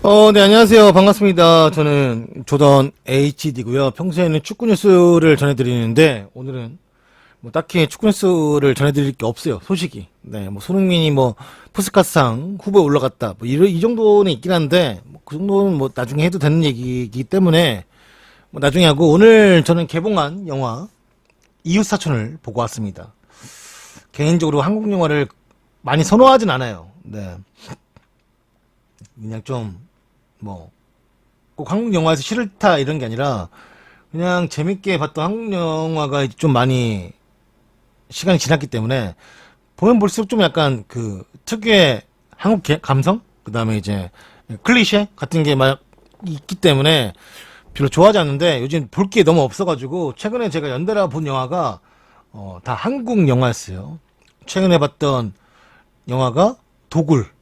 네, 안녕하세요. 반갑습니다. 저는 조던 HD고요. 평소에는 축구 뉴스를 전해드리는데, 오늘은 뭐 딱히 축구 뉴스를 전해드릴 게 없어요. 소식이. 네, 뭐 손흥민이 뭐 푸스카스상 후보에 올라갔다. 뭐 이 정도는 있긴 한데, 그 정도는 뭐 나중에 해도 되는 얘기이기 때문에, 뭐 나중에 하고, 오늘 저는 개봉한 영화, 이웃사촌을 보고 왔습니다. 개인적으로 한국 영화를 많이 선호하진 않아요. 네. 그냥 좀, 뭐, 꼭 한국 영화에서 싫다 이런 게 아니라 그냥 재밌게 봤던 한국 영화가 좀 많이 시간이 지났기 때문에 보면 볼수록 좀 약간 그 특유의 한국 감성? 그 다음에 이제 클리셰 같은 게 막 있기 때문에 별로 좋아하지 않는데 요즘 볼 게 너무 없어가지고 최근에 제가 연달아 본 영화가 다 한국 영화였어요. 최근에 봤던 영화가 도굴.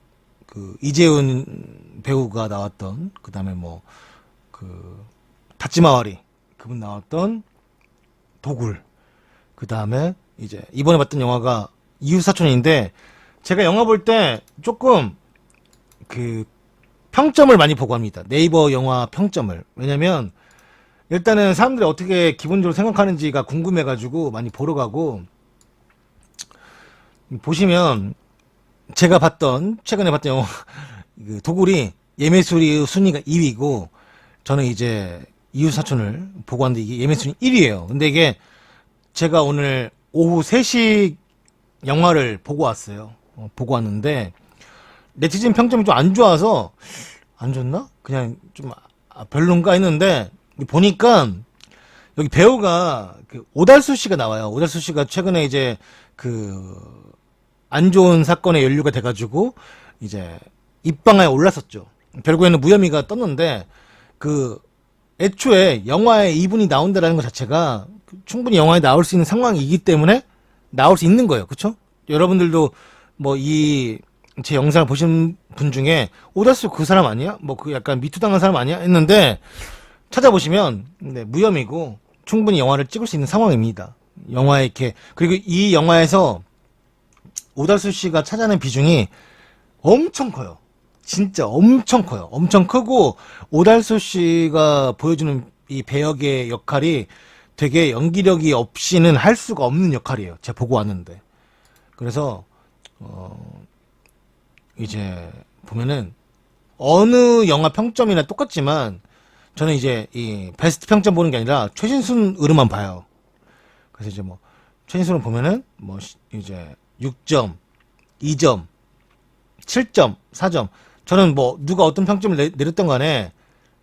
그 이재훈 배우가 나왔던 그다음에 뭐 그 다찌마와리 그분 나왔던 도굴 그다음에 이제 이번에 봤던 영화가 이웃사촌인데 제가 영화 볼 때 조금 그 평점을 많이 보고 합니다. 네이버 영화 평점을. 왜냐면 일단은 사람들이 어떻게 기본적으로 생각하는지가 궁금해가지고 많이 보러 가고 보시면 제가 최근에 봤던 영화, 그 도굴이 예매순위 순위가 2위고, 저는 이제 이웃사촌을 보고 왔는데 이게 예매순위 1위예요. 근데 이게 제가 오늘 오후 3시 영화를 보고 왔어요. 보고 왔는데, 네티즌 평점이 좀 안 좋아서, 안 좋나? 그냥 좀 별론가 했는데, 보니까, 여기 배우가 그 오달수 씨가 나와요. 오달수 씨가 최근에 이제 안 좋은 사건에 연루가 돼가지고 이제 입방아에 올랐었죠. 결국에는 무혐의가 떴는데 애초에 영화에 이분이 나온다라는 것 자체가 충분히 영화에 나올 수 있는 상황이기 때문에 나올 수 있는 거예요. 그쵸? 여러분들도 뭐 제 영상을 보신 분 중에 오달수 그 사람 아니야? 뭐 그 약간 미투 당한 사람 아니야? 했는데 찾아보시면 네, 무혐의고 충분히 영화를 찍을 수 있는 상황입니다. 영화에 이렇게 그리고 이 영화에서 오달수 씨가 차지하는 비중이 엄청 커요. 진짜 엄청 커요. 엄청 크고 오달수 씨가 보여주는 이 배역의 역할이 되게 연기력이 없이는 할 수가 없는 역할이에요. 제가 보고 왔는데. 그래서 이제 보면은 어느 영화 평점이나 똑같지만 저는 이제 이 베스트 평점 보는 게 아니라 최신순으로만 봐요. 그래서 이제 뭐 최신순을 보면은 뭐 이제 6점, 2점, 7점, 4점. 저는 뭐 누가 어떤 평점을 내렸던 간에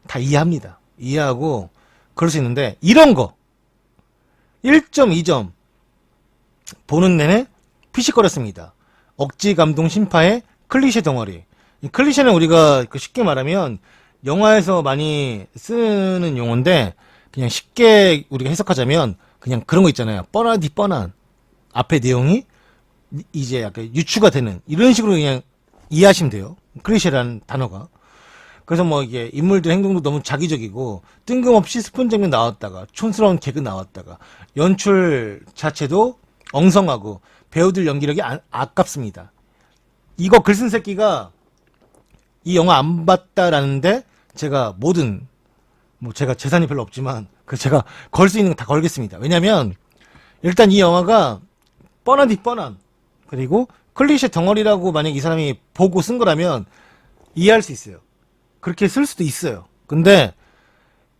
다 이해합니다. 이해하고 그럴 수 있는데 이런 거 1점, 2점 보는 내내 피식거렸습니다. 억지 감동 심파의 클리셰 덩어리. 이 클리셰는 우리가 쉽게 말하면 영화에서 많이 쓰는 용어인데 그냥 쉽게 우리가 해석하자면 그냥 그런 거 있잖아요. 뻔하디 뻔한 앞에 내용이 이제 약간 유추가 되는 이런 식으로 그냥 이해하시면 돼요. 클리셰라는 단어가. 그래서 뭐 이게 인물들 행동도 너무 자기적이고 뜬금없이 스폰 장면 나왔다가 촌스러운 개그 나왔다가 연출 자체도 엉성하고 배우들 연기력이 아깝습니다. 이거 글 쓴 새끼가 이 영화 안 봤다라는데 제가 제가 재산이 별로 없지만 제가 걸 수 있는 거 다 걸겠습니다. 왜냐면 일단 이 영화가 뻔하디 뻔한 그리고 클리셰 덩어리라고 만약 이 사람이 보고 쓴 거라면 이해할 수 있어요. 그렇게 쓸 수도 있어요. 근데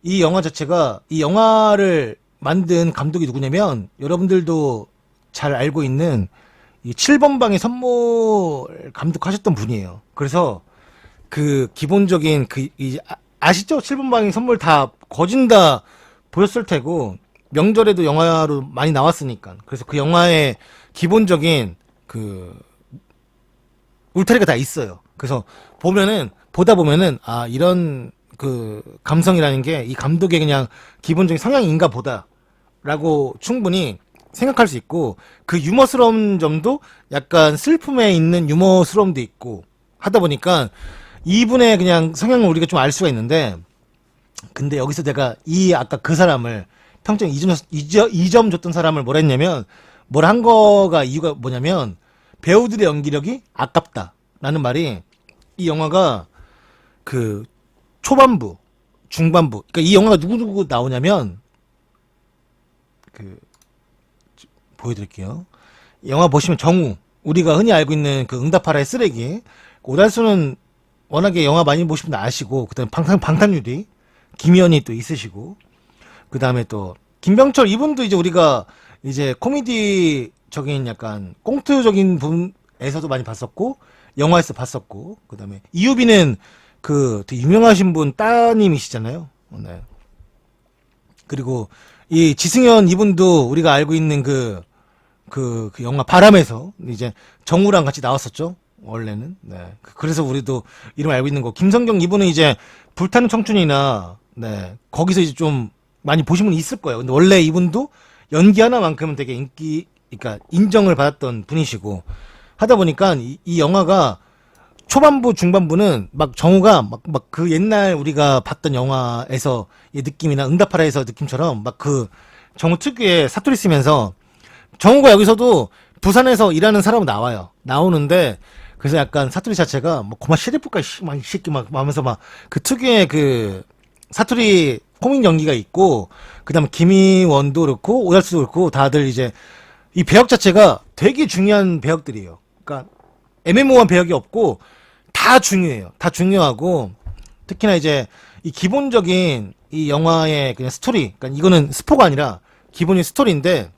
이 영화 자체가 이 영화를 만든 감독이 누구냐면 여러분들도 잘 알고 있는 이 7번 방의 선물 감독하셨던 분이에요. 그래서 기본적인 아시죠? 7번 방의 선물 다 거진다 보였을 테고 명절에도 영화로 많이 나왔으니까. 그래서 그 영화의 기본적인 울타리가 다 있어요. 그래서 보다 보면은, 이런 감성이라는 게 이 감독의 그냥 기본적인 성향인가 보다. 라고 충분히 생각할 수 있고, 그 유머스러운 점도 약간 슬픔에 있는 유머스러움도 있고, 하다 보니까 이분의 그냥 성향을 우리가 좀 알 수가 있는데, 근데 여기서 내가 아까 그 사람을 평점 2점 줬던 사람을 뭐라 했냐면, 뭘 한 거가 이유가 뭐냐면, 배우들의 연기력이 아깝다라는 말이 이 영화가 초반부, 중반부. 그러니까 이 영화가 누구 나오냐면 그 보여드릴게요. 영화 보시면 정우, 우리가 흔히 알고 있는 그 응답하라의 쓰레기. 오달수는 워낙에 영화 많이 보시면 아시고, 그다음에 방탄유리 김희연이 또 있으시고, 그다음에 또 김병철 이분도 이제 우리가 이제 코미디적인 약간 꽁트적인 분에서도 많이 봤었고, 영화에서 봤었고, 그다음에 이유빈은 그 되게 유명하신 분 따님이시잖아요. 네. 그리고 이 지승현 이분도 우리가 알고 있는 그 영화 바람에서 이제 정우랑 같이 나왔었죠. 원래는. 네. 그래서 우리도 이름 알고 있는 거. 김성경 이분은 이제 불타는 청춘이나, 네. 거기서 이제 좀 많이 보신 분이 있을 거예요. 근데 원래 이분도 연기 하나만큼은 되게 그러니까 인정을 받았던 분이시고, 하다 보니까 이 영화가 초반부, 중반부는 막 정우가 막 그 옛날 우리가 봤던 영화에서 의 느낌이나 응답하라에서 느낌처럼 막 그 정우 특유의 사투리 쓰면서 정우가 여기서도 부산에서 일하는 사람은 나오는데 그래서 약간 사투리 자체가 뭐 고마 시리프까 막 이 새끼 막 하면서 막 그 특유의 그 사투리 코믹 연기가 있고 그다음에 김희원도 그렇고 오달수도 그렇고 다들 이제 이 배역 자체가 되게 중요한 배역들이에요. 그러니까 애매모호한 배역이 없고 다 중요해요. 다 중요하고 특히나 이제 이 기본적인 이 영화의 그냥 스토리, 그러니까 이거는 스포가 아니라 기본이 스토리인데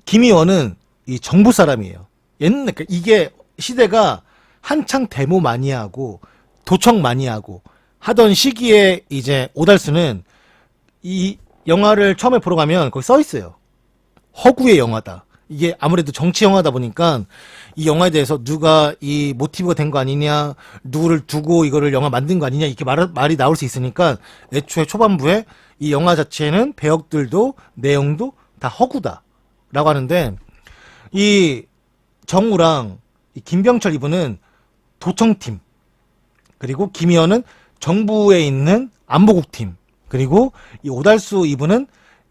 김희원은 이 정부 사람이에요. 옛날 그러니까 이게 시대가 한창 데모 많이 하고 도청 많이 하고 하던 시기에 이제 오달수는 이 영화를 처음에 보러 가면 거기 써 있어요. 허구의 영화다. 이게 아무래도 정치 영화다 보니까 이 영화에 대해서 누가 이 모티브가 된 거 아니냐, 누구를 두고 이거를 영화 만든 거 아니냐 이렇게 말이 나올 수 있으니까 애초에 초반부에 이 영화 자체는 배역들도 내용도 다 허구다라고 하는데 이 정우랑 이 김병철 이분은 도청팀 그리고 김희연은 정부에 있는 안보국팀 그리고 이 오달수 이분은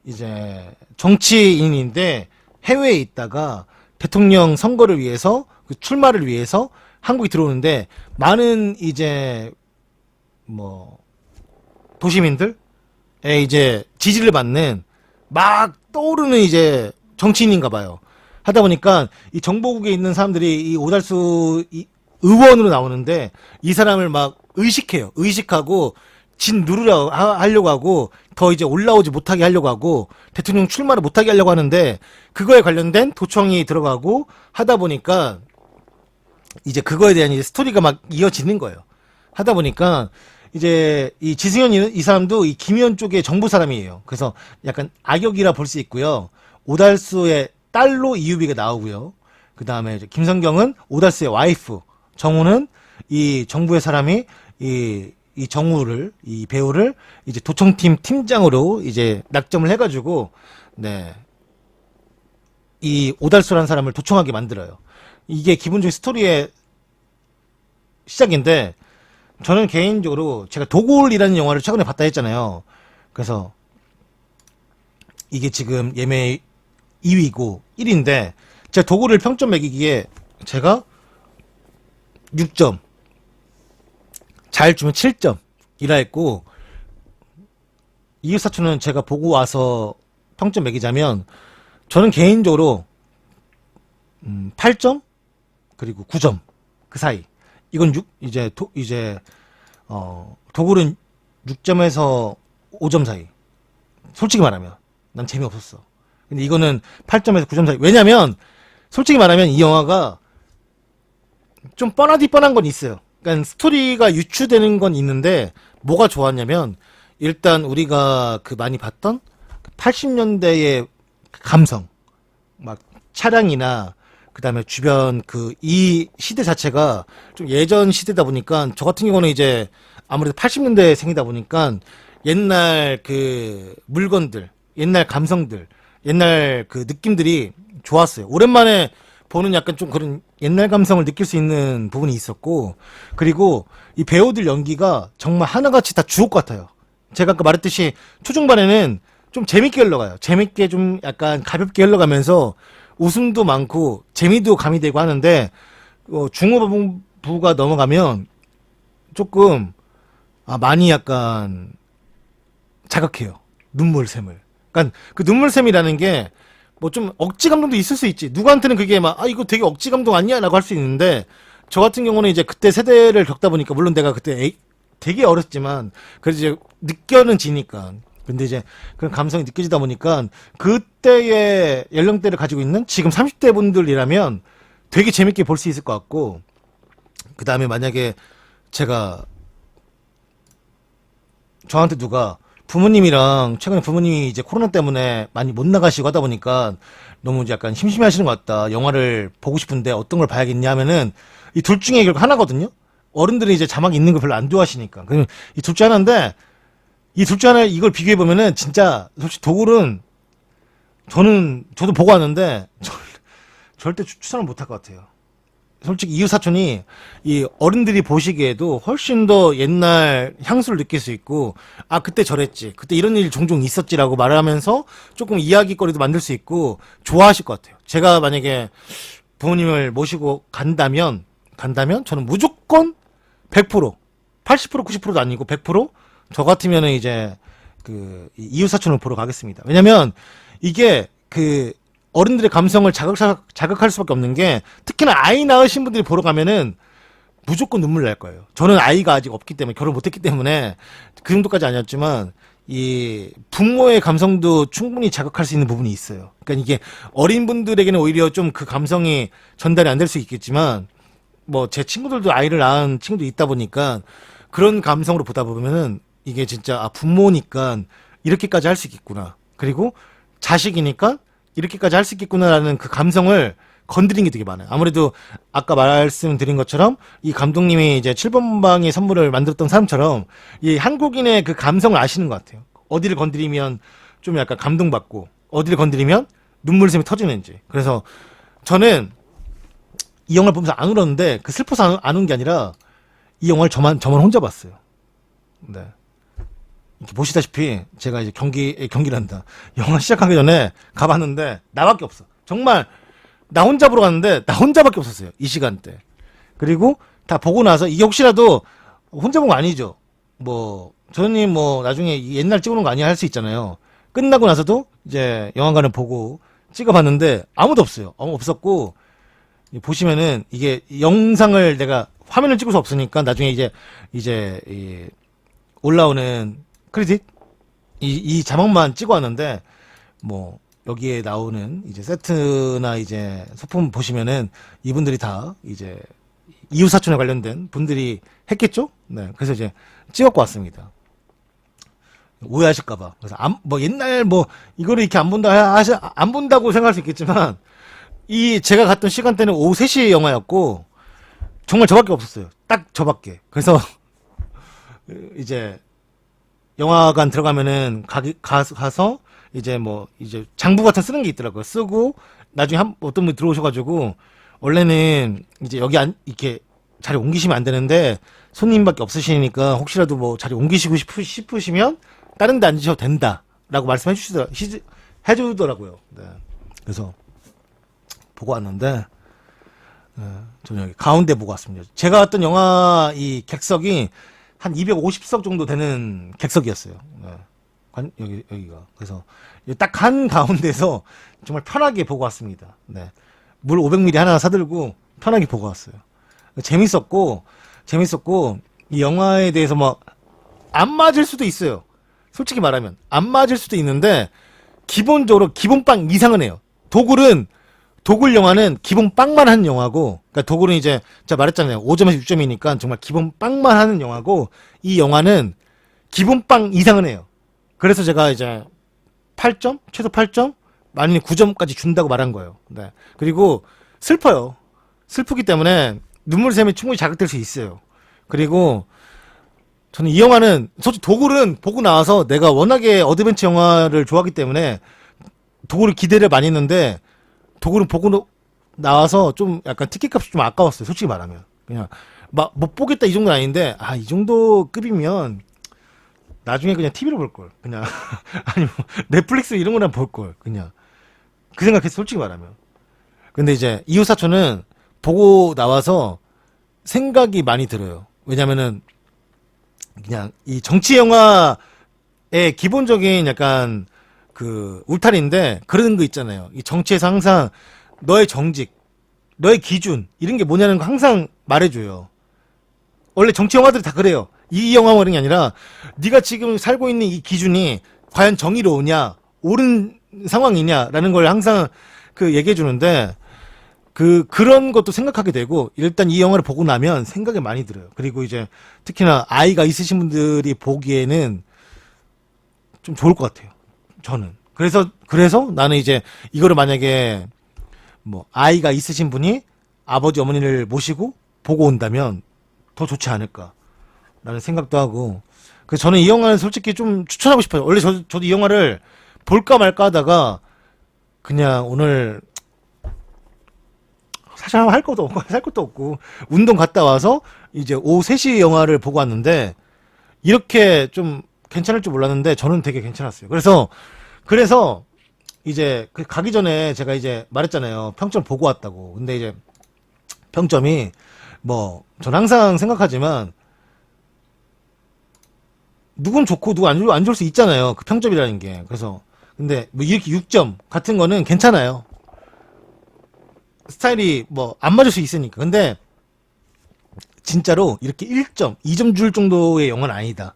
이제 정치인인데 해외에 있다가 대통령 선거를 위해서 그 출마를 위해서 한국에 들어오는데 많은 이제 뭐 도시민들의 이제 지지를 받는 막 떠오르는 이제 정치인인가 봐요. 하다 보니까 이 정보국에 있는 사람들이 이 오달수 의원으로 나오는데 이 사람을 막 의식하고 진 하려고 하고 더 이제 올라오지 못하게 하려고 하고 대통령 출마를 못하게 하려고 하는데 그거에 관련된 도청이 들어가고 하다 보니까 이제 그거에 대한 이제 스토리가 막 이어지는 거예요. 하다 보니까 이제 이 지승현 이 사람도 이 김희연 쪽의 정부 사람이에요. 그래서 약간 악역이라 볼 수 있고요. 오달수의 딸로 이유비가 나오고요. 그 다음에 김성경은 오달수의 와이프, 정우는 이 정부의 사람이 이 정우를, 이 배우를 이제 도청팀 팀장으로 이제 낙점을 해가지고, 네. 이 오달수라는 사람을 도청하게 만들어요. 이게 기본적인 스토리의 시작인데, 저는 개인적으로 제가 도굴이라는 영화를 최근에 봤다 했잖아요. 그래서 이게 지금 예매 2위고 1위인데, 제가 도굴을 평점 매기기에 제가 6점, 잘 주면 7점 이라 했고 이웃사촌은 제가 보고 와서 평점 매기자면 저는 개인적으로 8점 그리고 9점 그 사이. 이건 도굴은 6점에서 5점 사이. 솔직히 말하면 난 재미없었어. 근데 이거는 8점에서 9점 사이. 왜냐면 솔직히 말하면 이 영화가 좀 뻔한 건 있어요. 그러니까 스토리가 유추되는 건 있는데 뭐가 좋았냐면 일단 우리가 그 많이 봤던 80년대의 감성, 막 차량이나 그다음에 주변 그 이 시대 자체가 좀 예전 시대다 보니까 저 같은 경우는 이제 아무래도 80년대 생이다 보니까 옛날 그 물건들, 옛날 감성들, 옛날 그 느낌들이 좋았어요. 오랜만에 보는 약간 좀 그런 옛날 감성을 느낄 수 있는 부분이 있었고, 그리고 이 배우들 연기가 정말 하나같이 다 주옥 같아요. 제가 아까 말했듯이 초중반에는 좀 재밌게 흘러가요. 재밌게 좀 약간 가볍게 흘러가면서 웃음도 많고 재미도 가미되고 하는데 중후부가 넘어가면 조금 많이 약간 자극해요. 눈물샘을. 그러니까 그 눈물샘이라는 게 뭐 좀 억지 감동도 있을 수 있지. 누구한테는 그게 막 이거 되게 억지 감동 아니야라고 할 수 있는데 저 같은 경우는 이제 그때 세대를 겪다 보니까 물론 내가 그때 되게 어렸지만 그래도 이제 느껴는 지니까. 근데 이제 그런 감성이 느껴지다 보니까 그때의 연령대를 가지고 있는 지금 30대 분들이라면 되게 재밌게 볼 수 있을 것 같고 그 다음에 만약에 제가 저한테 누가 부모님이랑 최근에 부모님이 이제 코로나 때문에 많이 못 나가시고 하다 보니까 너무 이제 약간 심심해 하시는 것 같다. 영화를 보고 싶은데 어떤 걸 봐야겠냐 하면은 이 둘 중에 결국 하나거든요. 어른들이 이제 자막 있는 거 별로 안 좋아하시니까. 그럼 이 둘 중 하나인데 이 둘 중 하나 이걸 비교해 보면은 진짜 솔직히 도굴은 저도 보고 왔는데 절대 추천을 못 할 것 같아요. 솔직히 이웃 사촌이 이 어른들이 보시기에도 훨씬 더 옛날 향수를 느낄 수 있고 그때 저랬지 그때 이런 일 종종 있었지라고 말하면서 조금 이야기거리도 만들 수 있고 좋아하실 것 같아요. 제가 만약에 부모님을 모시고 간다면 저는 무조건 100% 80% 90%도 아니고 100%저 같으면은 이제 그 이웃 사촌을 보러 가겠습니다. 왜냐면 이게 그 어른들의 감성을 자극할 수밖에 없는 게 특히나 아이 낳으신 분들이 보러 가면은 무조건 눈물 날 거예요. 저는 아이가 아직 없기 때문에 결혼 못했기 때문에 그 정도까지 아니었지만 이 부모의 감성도 충분히 자극할 수 있는 부분이 있어요. 그러니까 이게 어린 분들에게는 오히려 좀 그 감성이 전달이 안 될 수 있겠지만 뭐 제 친구들도 아이를 낳은 친구도 있다 보니까 그런 감성으로 보다 보면은 이게 진짜 부모니까 이렇게까지 할 수 있겠구나. 그리고 자식이니까 이렇게까지 할 수 있겠구나라는 그 감성을 건드린 게 되게 많아요. 아무래도 아까 말씀드린 것처럼 이 감독님이 이제 7번 방의 선물을 만들었던 사람처럼 이 한국인의 그 감성을 아시는 것 같아요. 어디를 건드리면 좀 약간 감동받고 어디를 건드리면 눈물샘이 터지는지. 그래서 저는 이 영화를 보면서 안 울었는데 그 슬퍼서 안 운 게 아니라 이 영화를 저만 혼자 봤어요. 네. 이렇게 보시다시피 제가 이제 경기란다. 영화 시작하기 전에 가봤는데 나밖에 없어. 정말 나 혼자 보러 갔는데 나 혼자밖에 없었어요. 이 시간대. 그리고 다 보고 나서 이게 혹시라도 혼자 본 거 아니죠. 뭐 저님 뭐 나중에 옛날 찍어놓은 거 아니야 할 수 있잖아요. 끝나고 나서도 이제 영화관을 보고 찍어봤는데 아무도 없어요. 아무 없었고 보시면은 이게 영상을 내가 화면을 찍을 수 없으니까 나중에 이제 올라오는 크레딧 이 자막만 찍어왔는데 뭐 여기에 나오는 이제 세트나 이제 소품 보시면은 이분들이 다 이제 이웃 사촌에 관련된 분들이 했겠죠? 네, 그래서 이제 찍었고 왔습니다. 오해하실까봐. 그래서 뭐 옛날 뭐 이거를 이렇게 안 본다고 생각할 수 있겠지만 이 제가 갔던 시간대는 오후 3시 영화였고 정말 저밖에 없었어요. 딱 저밖에. 그래서 이제 영화관 들어가면은 가서 이제 뭐 이제 장부 같은 쓰는 게 있더라고요. 쓰고 나중에 어떤 분이 들어오셔가지고 원래는 이제 여기 이렇게 자리 옮기시면 안 되는데 손님밖에 없으시니까 혹시라도 뭐 자리 옮기시고 싶으시면 다른 데 앉으셔도 된다라고 말씀해 해주더라고요. 네. 그래서 보고 왔는데 저는 여기 가운데 보고 왔습니다. 제가 왔던 영화 이 객석이 한 250석 정도 되는 객석이었어요. 네. 여기가. 그래서 딱 한 가운데서 정말 편하게 보고 왔습니다. 네. 물 500ml 하나 사들고 편하게 보고 왔어요. 재밌었고 이 영화에 대해서 뭐 안 맞을 수도 있어요. 솔직히 말하면 안 맞을 수도 있는데 기본적으로 기본빵 이상은 해요. 도굴 영화는 기본 빵만 하는 영화고, 그러니까 도굴은 이제 제가 말했잖아요. 5점에서 6점이니까 정말 기본 빵만 하는 영화고, 이 영화는 기본 빵 이상은 해요. 그래서 제가 이제 8점, 최소 8점, 아니면 9점까지 준다고 말한 거예요. 네. 그리고 슬퍼요. 슬프기 때문에 눈물샘이 충분히 자극될 수 있어요. 그리고 저는 이 영화는 솔직히 도굴은 보고 나와서 내가 워낙에 어드벤처 영화를 좋아하기 때문에 도굴을 기대를 많이 했는데 도굴은 보고 나와서 좀 약간 티켓 값이 좀 아까웠어요. 솔직히 말하면. 그냥 막 못 보겠다 이 정도는 아닌데 이 정도 급이면 나중에 그냥 TV로 볼 걸. 그냥 아니 뭐 넷플릭스 이런 거나 볼 걸. 그냥 그 생각했어. 솔직히 말하면. 근데 이제 이웃 사촌은 보고 나와서 생각이 많이 들어요. 왜냐면은 그냥 이 정치 영화의 기본적인 약간 그 울타리인데 그런 거 있잖아요. 이 정치에서 항상 너의 정직, 너의 기준 이런 게 뭐냐는 거 항상 말해줘요. 원래 정치 영화들이 다 그래요. 이 영화 그런 게 아니라 네가 지금 살고 있는 이 기준이 과연 정의로우냐, 옳은 상황이냐라는 걸 항상 그 얘기해 주는데 그런 것도 생각하게 되고 일단 이 영화를 보고 나면 생각이 많이 들어요. 그리고 이제 특히나 아이가 있으신 분들이 보기에는 좀 좋을 것 같아요. 저는. 그래서 나는 이제 이거를 만약에 뭐 아이가 있으신 분이 아버지 어머니를 모시고 보고 온다면 더 좋지 않을까라는 생각도 하고 그래서 저는 이 영화는 솔직히 좀 추천하고 싶어요. 원래 저도 이 영화를 볼까 말까 하다가 그냥 오늘 사실 할 것도 없고 살 것도 없고 운동 갔다 와서 이제 오후 3시 영화를 보고 왔는데 이렇게 좀 괜찮을 줄 몰랐는데 저는 되게 괜찮았어요. 그래서 이제 그 가기 전에 제가 이제 말했잖아요. 평점 보고 왔다고. 근데 이제 평점이 뭐 전 항상 생각하지만 누군 좋고 누구 안 좋을 수 있잖아요. 그 평점이라는 게. 그래서 근데 뭐 이렇게 6점 같은 거는 괜찮아요. 스타일이 뭐 안 맞을 수 있으니까. 근데 진짜로 이렇게 1점, 2점 줄 정도의 영화는 아니다.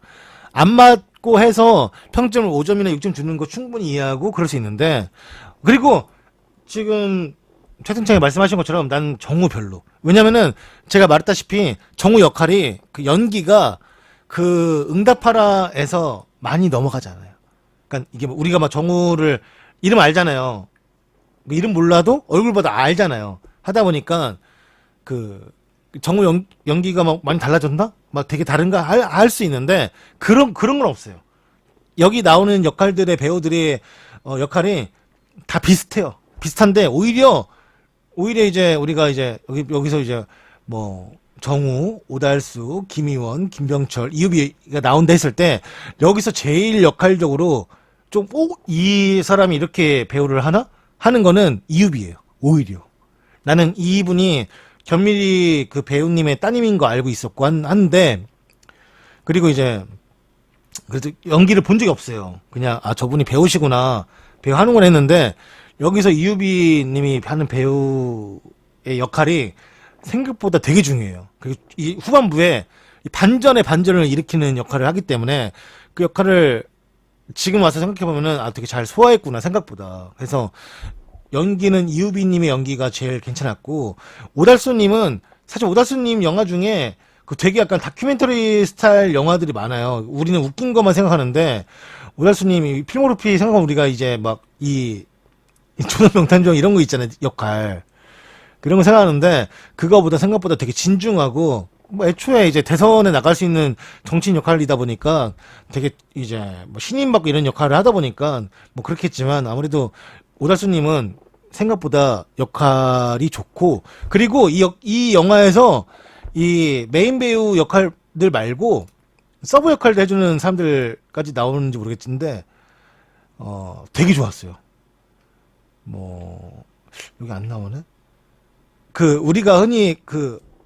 안 맞고 해서 평점을 5점이나 6점 주는 거 충분히 이해하고 그럴 수 있는데 그리고 지금 최승창이 말씀하신 것처럼 난 정우 별로. 왜냐면은 제가 말했다시피 정우 역할이 그 연기가 그 응답하라에서 많이 넘어가잖아요. 그러니까 이게 뭐 우리가 막 정우를 이름 알잖아요. 이름 몰라도 얼굴 보다 알잖아요. 하다 보니까 그 정우 연기가 막 많이 달라졌나? 막 되게 다른가 할 수 있는데 그런 건 없어요. 여기 나오는 역할들의 배우들의 역할이 다 비슷해요. 비슷한데 오히려 이제 우리가 이제 여기서 이제 뭐 정우, 오달수, 김희원, 김병철, 이유비가 나온다 했을 때 여기서 제일 역할적으로 좀 이 사람이 이렇게 배우를 하나? 하는 거는 이유비예요. 오히려. 나는 이분이 견미리 그 배우님의 따님인 거 알고 있었고 한데 그리고 이제 그래도 연기를 본 적이 없어요. 그냥 저분이 배우시구나 배우 하는구나 했는데 여기서 이유비 님이 하는 배우의 역할이 생각보다 되게 중요해요. 그리고 이 후반부에 이 반전의 반전을 일으키는 역할을 하기 때문에 그 역할을 지금 와서 생각해보면은 되게 잘 소화했구나 생각보다. 그래서 연기는 이유비님의 연기가 제일 괜찮았고 오달수님은 사실 오달수님 영화 중에 그 되게 약간 다큐멘터리 스타일 영화들이 많아요. 우리는 웃긴 것만 생각하는데 오달수님이 필모그래피 생각하면 우리가 이제 막 이 조선명탐정 이런 거 있잖아요. 역할 그런 거 생각하는데 그거보다 생각보다 되게 진중하고 뭐 애초에 이제 대선에 나갈 수 있는 정치인 역할이다 보니까 되게 이제 뭐 신임 받고 이런 역할을 하다 보니까 뭐 그렇겠지만 아무래도 오달수님은 생각보다 역할이 좋고 그리고 이 영화에서 이 메인 배우 역할들 말고 서브 역할도 해주는 사람들까지 나오는지 모르겠는데 되게 좋았어요. 뭐 여기 안 나오네. 그 우리가 흔히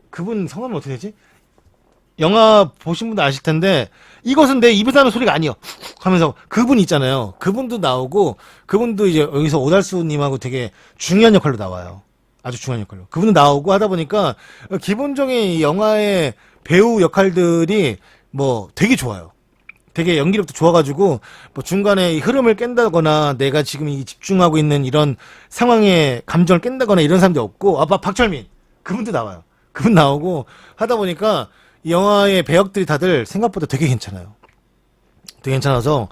그분 성함이 어떻게 되지? 영화 보신 분도 아실 텐데 이것은 내 입에서 하는 소리가 아니요 하면서 그분 있잖아요. 그분도 나오고 그분도 이제 여기서 오달수님하고 되게 중요한 역할로 나와요. 아주 중요한 역할로. 그분도 나오고 하다 보니까 기본적인 이 영화의 배우 역할들이 뭐 되게 좋아요. 되게 연기력도 좋아가지고 뭐 중간에 이 흐름을 깬다거나 내가 지금 이 집중하고 있는 이런 상황에 감정을 깬다거나 이런 사람도 없고 박철민 그분도 나와요. 그분 나오고 하다 보니까 이 영화의 배역들이 다들 생각보다 되게 괜찮아요. 되게 괜찮아서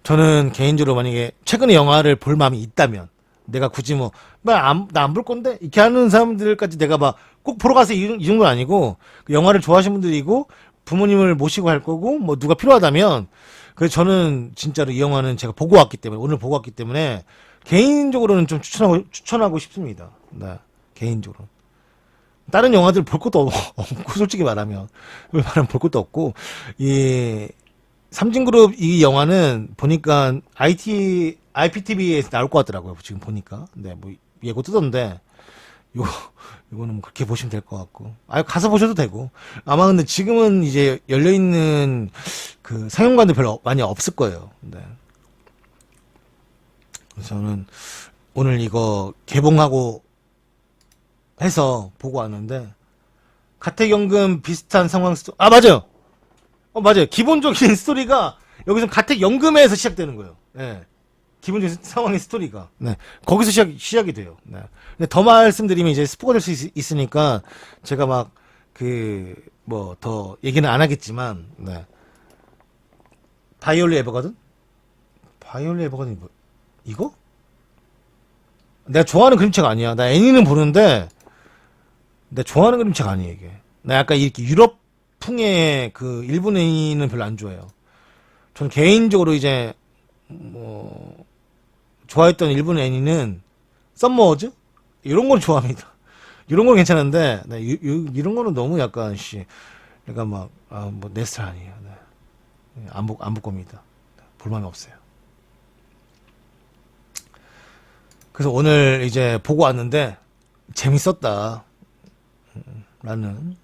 저는 개인적으로 만약에 최근에 영화를 볼 마음이 있다면 내가 굳이 뭐 나 안 볼 건데 이렇게 하는 사람들까지 내가 막 꼭 보러 가서 이 정도는 아니고 영화를 좋아하시는 분들이고 부모님을 모시고 할 거고 뭐 누가 필요하다면 그래서 저는 진짜로 이 영화는 제가 보고 왔기 때문에 오늘 보고 왔기 때문에 개인적으로는 좀 추천하고 싶습니다. 네, 개인적으로. 다른 영화들 볼 것도 없고 솔직히 말하면 볼 것도 없고 이 삼진그룹 이 영화는 보니까 IPTV에서 나올 것 같더라고요. 지금 보니까 네, 뭐 예고 뜨던데 요거, 요거는 뭐 그렇게 보시면 될 것 같고. 가서 보셔도 되고. 아마 근데 지금은 이제 열려있는 그 상영관도 별로 많이 없을 거예요. 네. 그래서 저는 오늘 이거 개봉하고 해서 보고 왔는데, 가택연금 비슷한 상황 맞아요! 맞아요. 기본적인 스토리가 여기서 가택연금에서 시작되는 거예요. 네. 기본적인 상황의 스토리가. 네. 거기서 시작이 돼요. 네. 근데 더 말씀드리면 이제 스포가 될 수 있으니까 제가 막 뭐 더 얘기는 안 하겠지만, 네. 바이올렛 에버가든? 바이올렛 에버가든이 뭐, 이거? 내가 좋아하는 그림책 아니야. 나 애니는 보는데, 내가 좋아하는 그림책 아니에요, 이게. 나 약간 이렇게 유럽풍의 그 일본 애니는 별로 안 좋아해요. 저는 개인적으로 이제, 뭐, 좋아했던 일본 애니는, 썸머워즈? 이런 건 좋아합니다. 이런 건 괜찮은데, 네, 이런 거는 너무 약간, 약간 막, 뭐, 내 스타일 아니에요. 네. 안 볼 겁니다. 볼만이 없어요. 그래서 오늘 이제 보고 왔는데, 재밌었다. 라는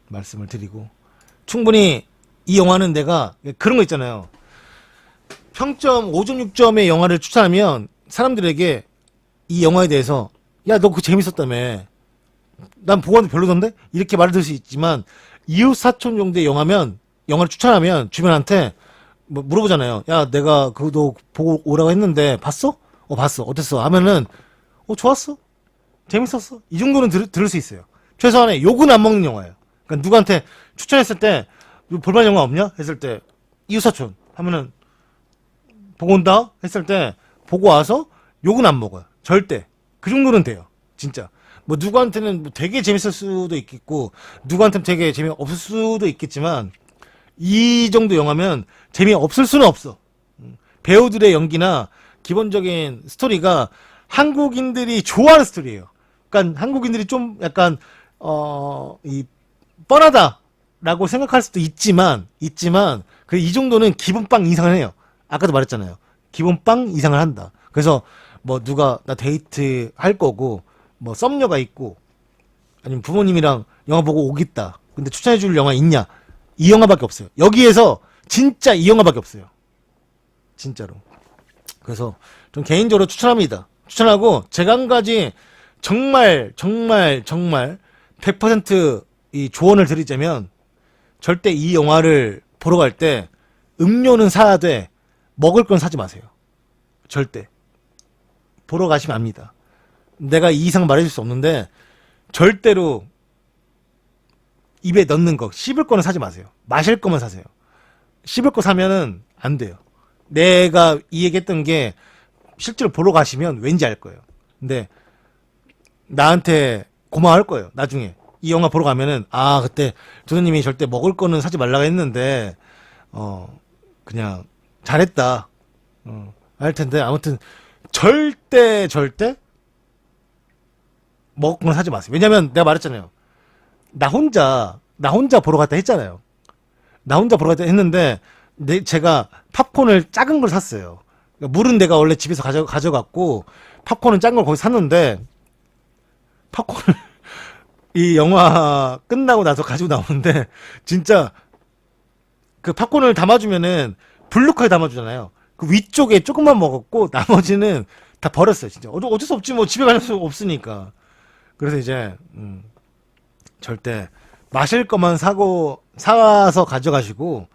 말씀을 드리고, 충분히 이 영화는 내가, 그런 거 있잖아요. 평점 5.6점의 영화를 추천하면 사람들에게 이 영화에 대해서 야, 너 그거 재밌었다며. 난 보고 왔는데 별로던데? 이렇게 말을 들을 수 있지만 이웃사촌 정도의 영화면 영화를 추천하면 주변한테 뭐 물어보잖아요. 야, 내가 그거 보고 오라고 했는데 봤어? 봤어. 어땠어? 하면은 좋았어. 재밌었어. 이 정도는 들을 수 있어요. 최소한의 욕은 안 먹는 영화예요. 그러니까 누구한테 추천했을 때 볼만한 영화 없냐? 했을 때 이웃사촌 하면은 보고 온다? 했을 때 보고 와서 욕은 안 먹어요. 절대. 그 정도는 돼요. 진짜. 뭐 누구한테는 뭐 되게 재밌을 수도 있겠고 누구한테는 되게 재미없을 수도 있겠지만 이 정도 영화면 재미없을 수는 없어. 배우들의 연기나 기본적인 스토리가 한국인들이 좋아하는 스토리예요. 그러니까 한국인들이 좀 약간 이 뻔하다라고 생각할 수도 있지만 그 이 정도는 기본빵 이상을 해요. 아까도 말했잖아요. 기본빵 이상을 한다. 그래서 뭐 누가 나 데이트 할 거고 뭐 썸녀가 있고 아니면 부모님이랑 영화 보고 오겠다. 근데 추천해줄 영화 있냐? 이 영화밖에 없어요. 여기에서 진짜 이 영화밖에 없어요. 진짜로. 그래서 좀 개인적으로 추천합니다. 추천하고 제가 한 가지 정말 100%이 조언을 드리자면 절대 이 영화를 보러 갈 때 음료는 사야 돼. 먹을 건 사지 마세요. 절대. 보러 가시면 압니다. 내가 이 이상 말해줄 수 없는데 절대로 입에 넣는 거, 씹을 거는 사지 마세요. 마실 거만 사세요. 씹을 거 사면은 안 돼요. 내가 이 얘기했던 게 실제로 보러 가시면 왠지 알 거예요. 근데 나한테 고마워할 거예요. 나중에 이 영화 보러 가면은 그때 도사님이 절대 먹을 거는 사지 말라고 했는데 그냥 잘했다. 할 텐데 아무튼 절대 먹을 건 사지 마세요. 왜냐면 내가 말했잖아요. 나 혼자 보러 갔다 했잖아요. 나 혼자 보러 갔다 했는데 제가 팝콘을 작은 걸 샀어요. 그러니까 물은 내가 원래 집에서 가져갔고 팝콘은 작은 걸 거기 샀는데 팝콘을 이 영화 끝나고 나서 가지고 나오는데 진짜 그 팝콘을 담아주면은 블루카에 담아주잖아요. 그 위쪽에 조금만 먹었고 나머지는 다 버렸어요. 진짜 어쩔 수 없지 뭐 집에 갈 수 없으니까. 그래서 이제 절대 마실 것만 사와서 가져가시고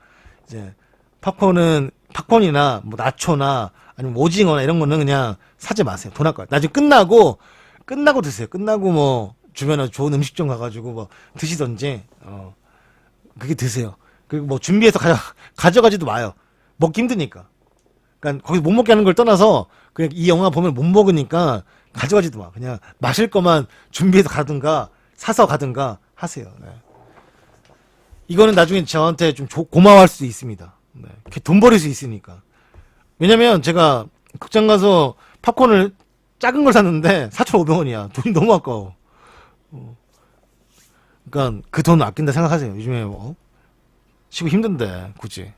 이제 팝콘이나 뭐 나초나 아니면 오징어나 이런 거는 그냥 사지 마세요. 돈 아까워. 나중에 끝나고 드세요. 끝나고 뭐 주변에 좋은 음식점 가가지고 뭐 드시던지 그게 드세요. 그리고 뭐 준비해서 가져가지도 마요. 먹기 힘드니까. 그러니까 거기서 못 먹게 하는 걸 떠나서 그냥 이 영화 보면 못 먹으니까 가져가지도 마. 그냥 마실 것만 준비해서 가든가 사서 가든가 하세요. 네. 이거는 나중에 저한테 좀 고마워할 수도 있습니다. 네. 돈 버릴 수 있으니까. 왜냐면 제가 극장 가서 팝콘을 작은 걸 샀는데 4,500원이야. 돈이 너무 아까워. 그러니까 그 돈 아낀다 생각하세요. 요즘에 쉬고 힘든데 굳이.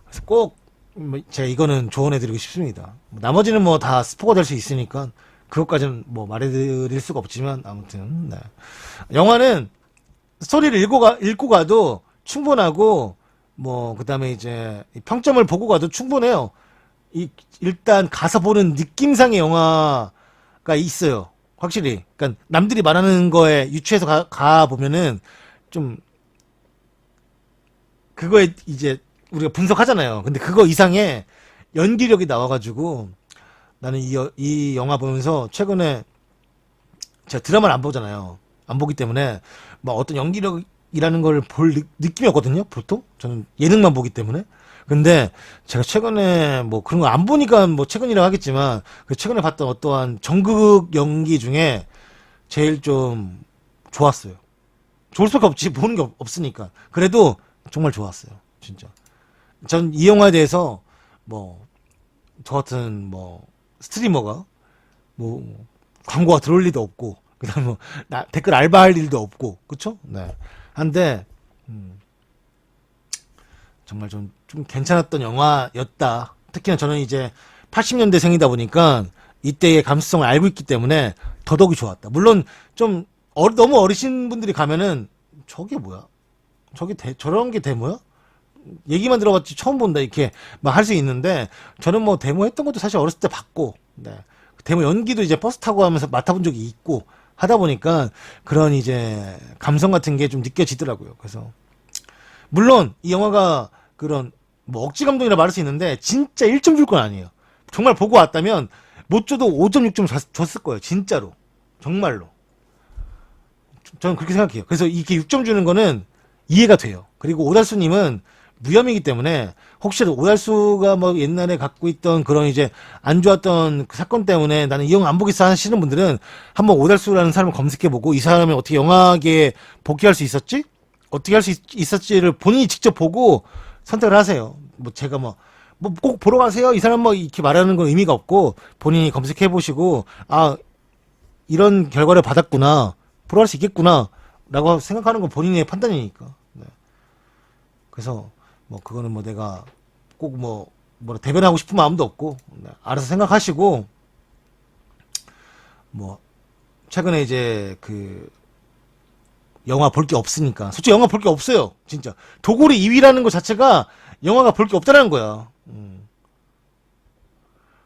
그래서 꼭 제가 이거는 조언해드리고 싶습니다. 나머지는 뭐 다 스포가 될 수 있으니까 그것까지는 뭐 말해드릴 수가 없지만 아무튼 네. 영화는 스토리를 읽고 가도 충분하고 뭐 그다음에 이제 평점을 보고 가도 충분해요. 일단 가서 보는 느낌상의 영화가 있어요. 확실히. 그러니까 남들이 말하는 거에 유추해서 가 보면은 좀 그거에 이제 우리가 분석하잖아요. 근데 그거 이상의 연기력이 나와가지고 나는 이 영화 보면서 최근에 제가 드라마를 안 보잖아요. 안 보기 때문에 막 어떤 연기력이라는 걸 볼 느낌이 없거든요. 보통 저는 예능만 보기 때문에. 근데 제가 최근에 뭐 그런 거 안 보니까 뭐 최근이라고 하겠지만 그 최근에 봤던 어떠한 정극 연기 중에 제일 좀 좋았어요. 좋을 수밖에 없지. 보는 게 없으니까. 그래도 정말 좋았어요. 진짜. 전 이 영화에 대해서 뭐 저 같은 뭐 스트리머가 뭐 광고가 들어올 리도 없고 그다음 뭐 댓글 알바할 일도 없고 그쵸? 네. 한데 정말 좀 괜찮았던 영화였다. 특히나 저는 이제 80년대생이다 보니까 이때의 감수성을 알고 있기 때문에 더더욱이 좋았다. 물론 좀 너무 어리신 분들이 가면은 저게 뭐야? 저런 게 데모야? 얘기만 들어봤지 처음 본다 이렇게 막 할 수 있는데 저는 뭐 데모 했던 것도 사실 어렸을 때 봤고 네. 데모 연기도 이제 버스 타고 하면서 맡아본 적이 있고 하다 보니까 그런 이제 감성 같은 게 좀 느껴지더라고요. 그래서 물론 이 영화가 그런 뭐 억지 감동이라 말할 수 있는데 진짜 1점 줄 건 아니에요. 정말 보고 왔다면 못 줘도 5점 6점 줬을 거예요. 진짜로. 정말로. 저는 그렇게 생각해요. 그래서 이렇게 6점 주는 거는 이해가 돼요. 그리고 오달수님은 무혐의이기 때문에 혹시라도 오달수가 뭐 옛날에 갖고 있던 그런 이제 안 좋았던 그 사건 때문에 나는 이 영화 안 보겠어 하시는 분들은 한번 오달수라는 사람을 검색해보고 이 사람이 어떻게 영화계에 복귀할 수 있었지? 어떻게 할 수 있었지를 본인이 직접 보고 선택을 하세요. 뭐 제가 뭐 꼭 보러 가세요. 이 사람 뭐 이렇게 말하는 건 의미가 없고 본인이 검색해보시고 아 이런 결과를 받았구나. 보러 갈 수 있겠구나. 라고 생각하는 건 본인의 판단이니까. 네. 그래서 뭐 그거는 뭐 내가 꼭 뭐라 대변하고 싶은 마음도 없고 네. 알아서 생각하시고 뭐 최근에 이제 그 영화 볼 게 없으니까 솔직히 영화 볼 게 없어요. 진짜 도골이 2위라는 것 자체가 영화가 볼 게 없다라는 거야.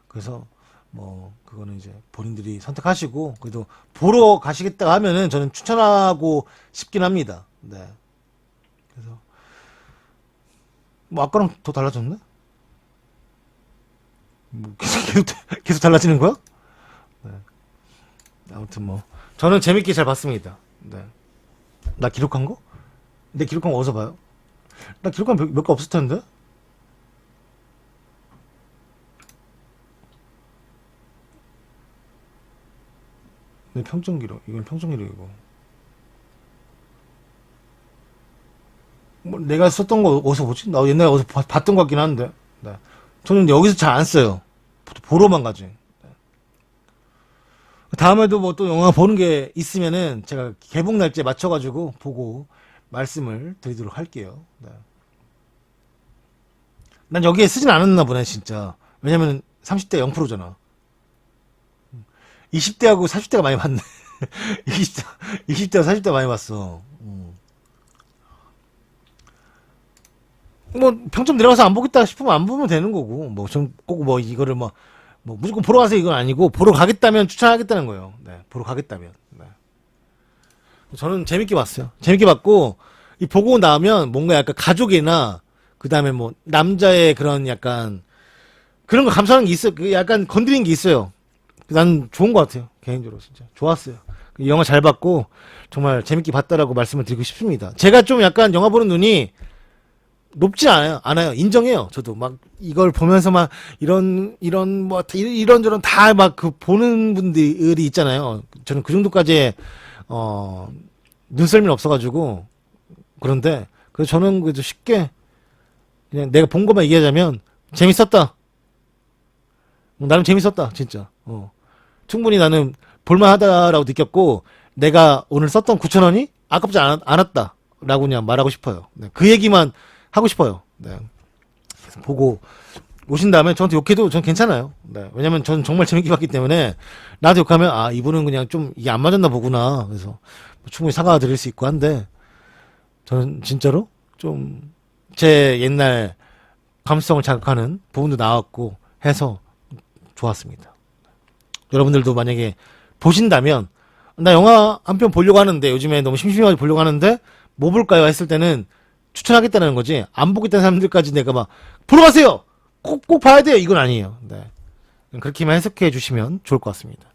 그래서 뭐 그거는 이제 본인들이 선택하시고 그래도 보러 가시겠다 하면은 저는 추천하고 싶긴 합니다. 네. 그래서 뭐 아까랑 더 달라졌네? 뭐 계속 달라지는 거야? 네. 아무튼 뭐 저는 재밌게 잘 봤습니다. 네. 나 기록한 거? 내 기록한 거 어디서 봐요? 나 기록한 몇 개 없을 텐데? 내 평점 기록, 이건 평점 기록이고. 뭐 내가 썼던 거 어디서 보지? 나 옛날에 어디서 봤던 것 같긴 한데. 네. 저는 여기서 잘 안 써요. 보러만 가지. 네. 다음에도 뭐 또 영화 보는 게 있으면은 제가 개봉 날짜에 맞춰가지고 보고 말씀을 드리도록 할게요. 네. 난 여기에 쓰진 않았나 보네, 진짜. 왜냐면 30대 0%잖아. 20대하고 40대가 많이 봤네. 20대와 40대 많이 봤어. 뭐 평점 내려가서 안 보겠다 싶으면 안 보면 되는 거고 뭐 좀 꼭 뭐 이거를 뭐 무조건 보러 가세요 이건 아니고 보러 가겠다면 추천하겠다는 거예요. 네, 보러 가겠다면. 네. 저는 재밌게 봤어요. 재밌게 봤고 이 보고 나면 뭔가 약간 가족이나 그 다음에 뭐 남자의 그런 약간 그런 거 감사하는 게 있어요. 그 약간 건드리는 게 있어요. 난 좋은 것 같아요. 개인적으로 진짜 좋았어요. 이 영화 잘 봤고 정말 재밌게 봤다라고 말씀을 드리고 싶습니다. 제가 좀 약간 영화 보는 눈이 높지 않아요. 인정해요. 저도 막 이걸 보면서 막 이런저런 다 막 그 보는 분들이 있잖아요. 저는 그 정도까지 눈썰미는 없어가지고 그런데 그래서 저는 그래도 쉽게 그냥 내가 본 것만 얘기하자면 재밌었다. 나름 재밌었다 진짜. 충분히 나는 볼만하다라고 느꼈고 내가 오늘 썼던 9,000원이 아깝지 않았다라고 그냥 말하고 싶어요. 네, 그 얘기만 하고 싶어요. 네. 그래서 보고 오신 다음에 저한테 욕해도 전 괜찮아요. 네. 왜냐면 저는 정말 재밌게 봤기 때문에 나한테 욕하면 아 이분은 그냥 좀 이게 안 맞았나 보구나. 그래서 충분히 사과드릴 수 있고 한데 저는 진짜로 좀 제 옛날 감수성을 자극하는 부분도 나왔고 해서 좋았습니다. 여러분들도 만약에 보신다면 나 영화 한 편 보려고 하는데 요즘에 너무 심심해가지고 보려고 하는데 뭐 볼까요 했을 때는 추천하겠다는 거지 안 보겠다는 사람들까지 내가 막 보러 가세요 꼭 봐야 돼요 이건 아니에요. 네. 그렇게만 해석해 주시면 좋을 것 같습니다.